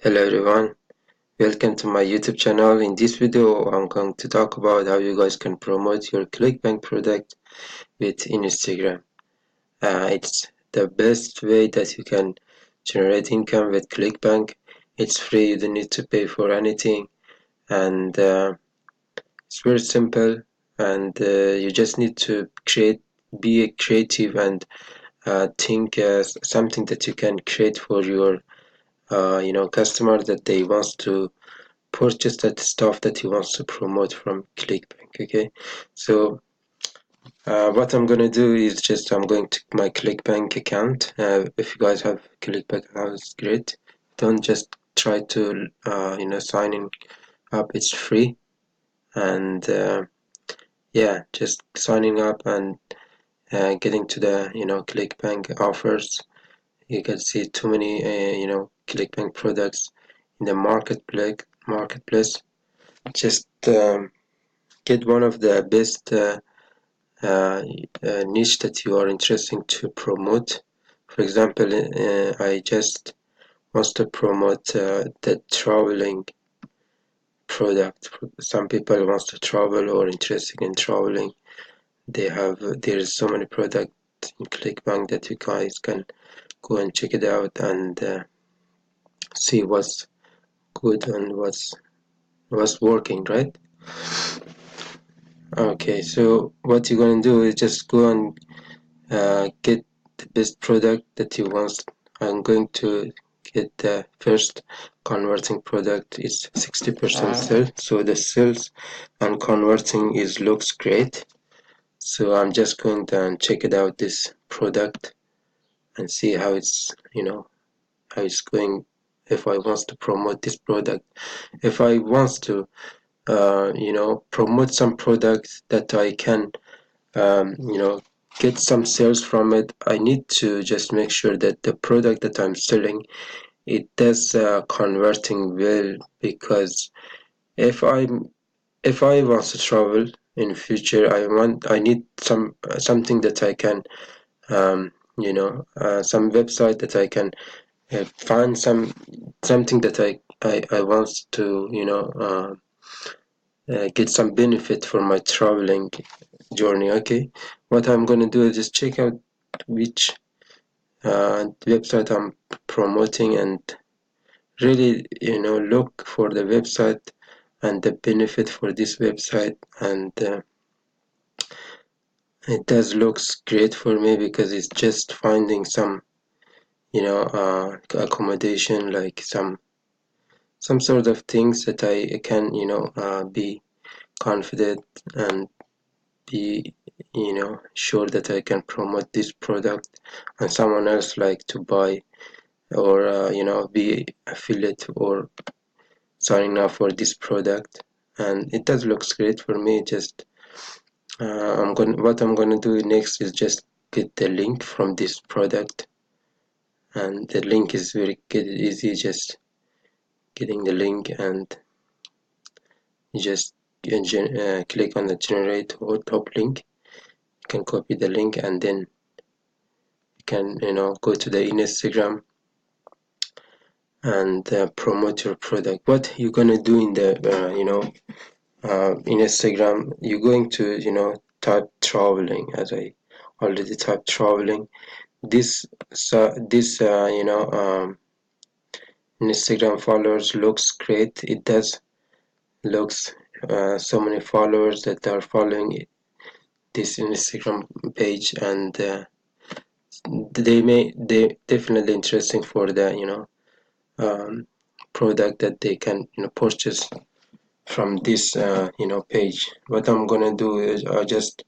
Hello everyone, welcome to my YouTube channel. In this video, I'm going to talk about how you guys can promote your Clickbank product with Instagram. It's the best way that you can generate income with Clickbank. It's free, you don't need to pay for anything, and it's very simple. And you just need to be creative, and think something that you can create for your customer that they want to purchase that stuff that he wants to promote from Clickbank. Okay, so what I'm gonna do is just I'm going to my Clickbank account. If you guys have Clickbank account, it's great. Don't just try to sign up. It's free, and yeah, just signing up and getting to the Clickbank offers. You can see too many Clickbank products in the marketplace. Just get one of the best uh, niche that you are interested to promote. For example, I just want to promote the traveling product. Some people wants to travel or interested in traveling. There's so many products in Clickbank that you guys can go and check it out and see what's good and what's working, right? Okay, so what you're gonna do is just go and get the best product that you want. I'm going to get the first converting product is 60% sell, so the sales and converting is looks great. So I'm just going to check it out this product and see how it's how it's going. If I want to promote this product, if I want to promote some products that I can um, you know get some sales from it, I need to just make sure that the product that I'm selling, it does converting well, because if I want to travel in future, I need something that I can some website that I can find something that I want to get some benefit for my traveling journey. Okay, what I'm gonna do is just check out which website I'm promoting, and really look for the website and the benefit for this website. And it does looks great for me, because it's just finding some accommodation, like some sort of things that I can be confident and be sure that I can promote this product and someone else like to buy, or be affiliate or signing up for this product. And it does looks great for me. Just what I'm gonna do next is just get the link from this product, and the link is very easy. Just getting the link, and you just click on the generate or top link. You can copy the link, and then you can go to the Instagram and promote your product. What you're gonna do in the in Instagram, you're going to type traveling, as I already typed traveling. This Instagram followers looks great. It does looks so many followers that are following this Instagram page, and they definitely interesting for the um, product that they can purchase from this page. What I'm gonna do is I just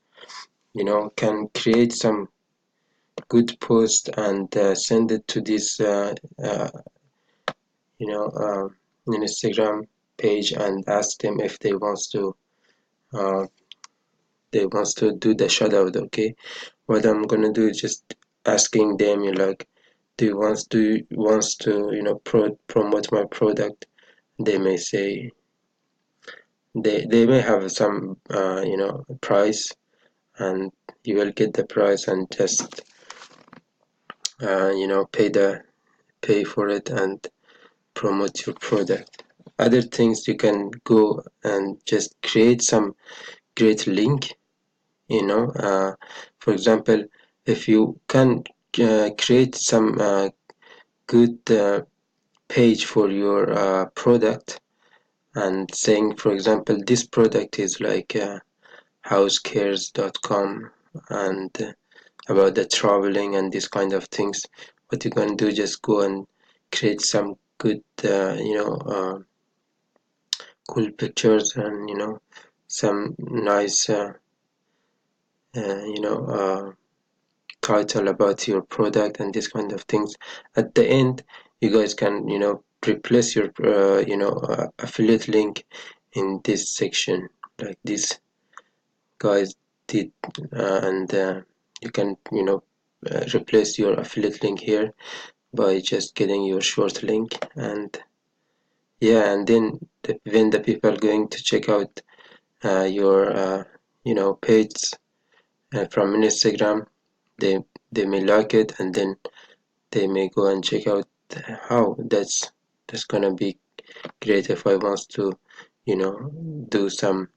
can create some good post and send it to this you know Instagram page, and ask them if uh, they wants to do the shout out. Okay, what I'm gonna do is just asking them, like, do you wants to promote my product. They may say, they may have some price, and you will get the price and just pay for it, and promote your product. Other things, you can go and just create some great link, for example, if you can create some good page for your product, and saying, for example, this product is like housecares.com, and about the traveling and this kind of things. What you can do, just go and create some good cool pictures, and some nice uh, you know uh, title about your product and this kind of things. At the end, you guys can replace your affiliate link in this section, like this guys did, and you can replace your affiliate link here by just getting your short link. And yeah, and then when the people are going to check out your page from Instagram, they they may like it, and then they may go and check out how that's gonna be great if I want to do some,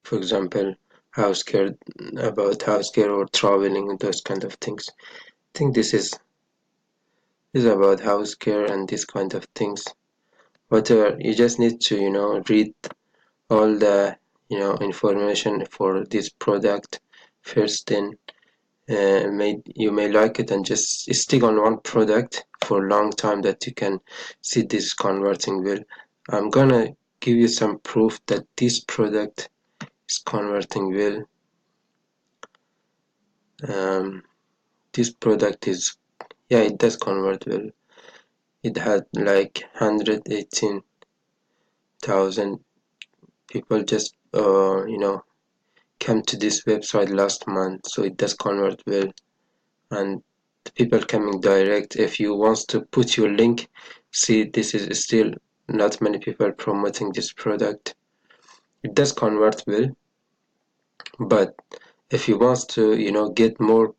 for example, house care, about house care or traveling and those kind of things. I think this is about house care and this kind of things. Whatever, you just need to read all the information for this product first. Then you may like it and just stick on one product for a long time, that you can see this converting well. I'm gonna give you some proof that this product is converting well. This product is, yeah, it does convert well. It had like 118,000 people just came to this website last month, so it does convert well. And the people coming direct, if you want to put your link, see, this is still not many people promoting this product. It does convert well, but if you want to get more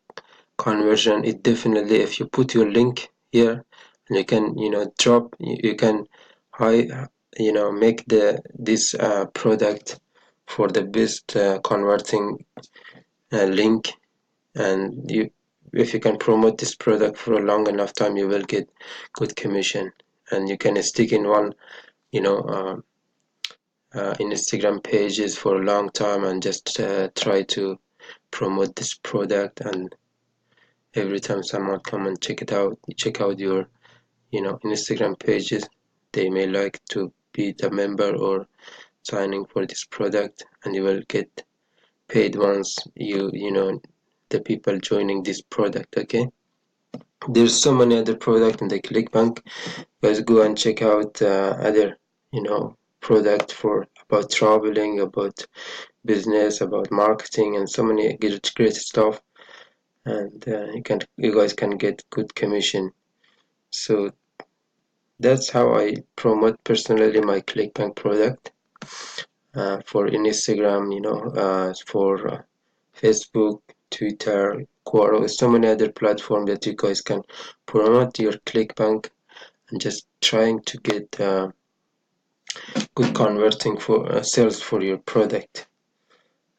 conversion, it definitely, if you put your link here, and you can drop, you can high make this product for the best converting link. And if you can promote this product for a long enough time, you will get good commission, and you can stick in one Instagram pages for a long time, and just try to promote this product. And every time someone come and check out your Instagram pages, they may like to be the member or signing for this product, and you will get paid once the people joining this product. Okay, there's so many other products in the Clickbank. Guys, go and check out other product for about traveling, about business, about marketing, and so many great stuff. And you guys can get good commission. So that's how I promote personally my Clickbank product for Instagram, for Facebook, Twitter, Quora, so many other platforms that you guys can promote your Clickbank, and just trying to get good converting for sales for your product.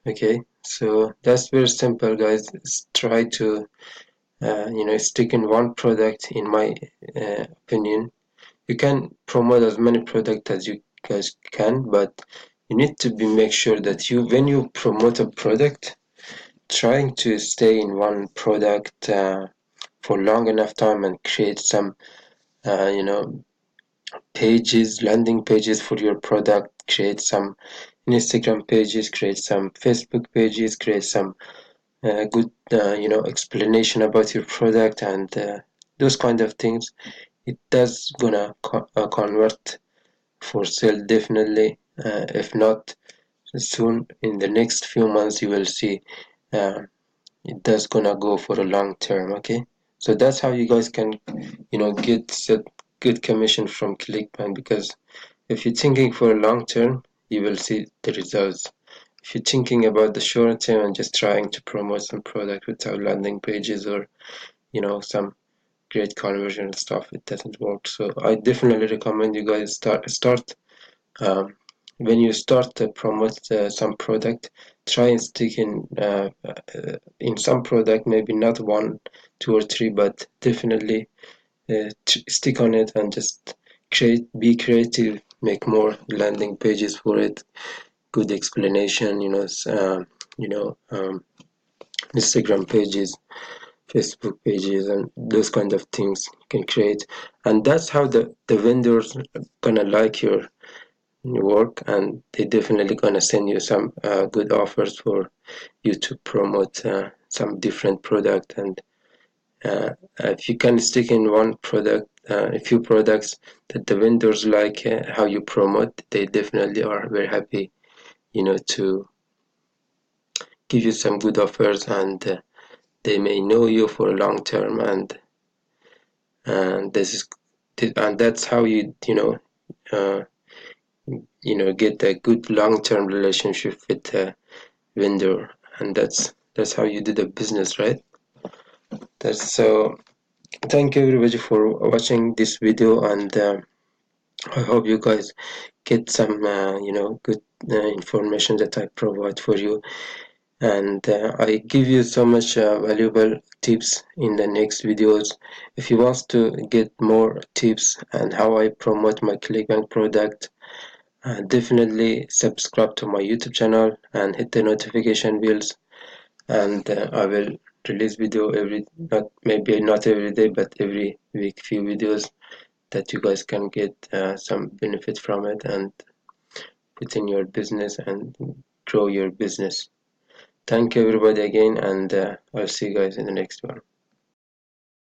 Okay, so that's very simple, guys. Try to stick in one product. In my opinion, you can promote as many products as you guys can, but you need to make sure that when you promote a product, trying to stay in one product for long enough time, and create some pages, landing pages for your product, create some Instagram pages, create some Facebook pages, create some good explanation about your product, and those kind of things. It does gonna convert for sale, definitely. If not soon, in the next few months, you will see uh, it does gonna go for a long term. Okay, so that's how you guys can get set good commission from Clickbank, because if you're thinking for a long term, you will see the results. If you're thinking about the short term and just trying to promote some product without landing pages, or some great conversion and stuff, it doesn't work. So I definitely recommend you guys start um, when you start to promote some product, try and stick in some product, maybe not one, two, or three, but definitely stick on it and just be creative, make more landing pages for it, good explanation, Instagram pages, Facebook pages, and those kind of things you can create. And that's how the vendors gonna like your work, and they definitely gonna send you some good offers for you to promote some different product. And if you can stick in one product, a few products that the vendors like how you promote, they definitely are very happy, to give you some good offers, and they may know you for a long term. And this is and that's how uh, get a good long term relationship with the vendor, and that's how you do the business, right? That's so. Thank you everybody for watching this video, and I hope you guys get some good information that I provide for you. And I give you so much valuable tips in the next videos. If you want to get more tips and how I promote my Clickbank product, definitely subscribe to my YouTube channel and hit the notification bells. And I will release video not maybe not every day, but every week, few videos that you guys can get some benefit from it and put in your business and grow your business. Thank you everybody again, and I'll see you guys in the next one.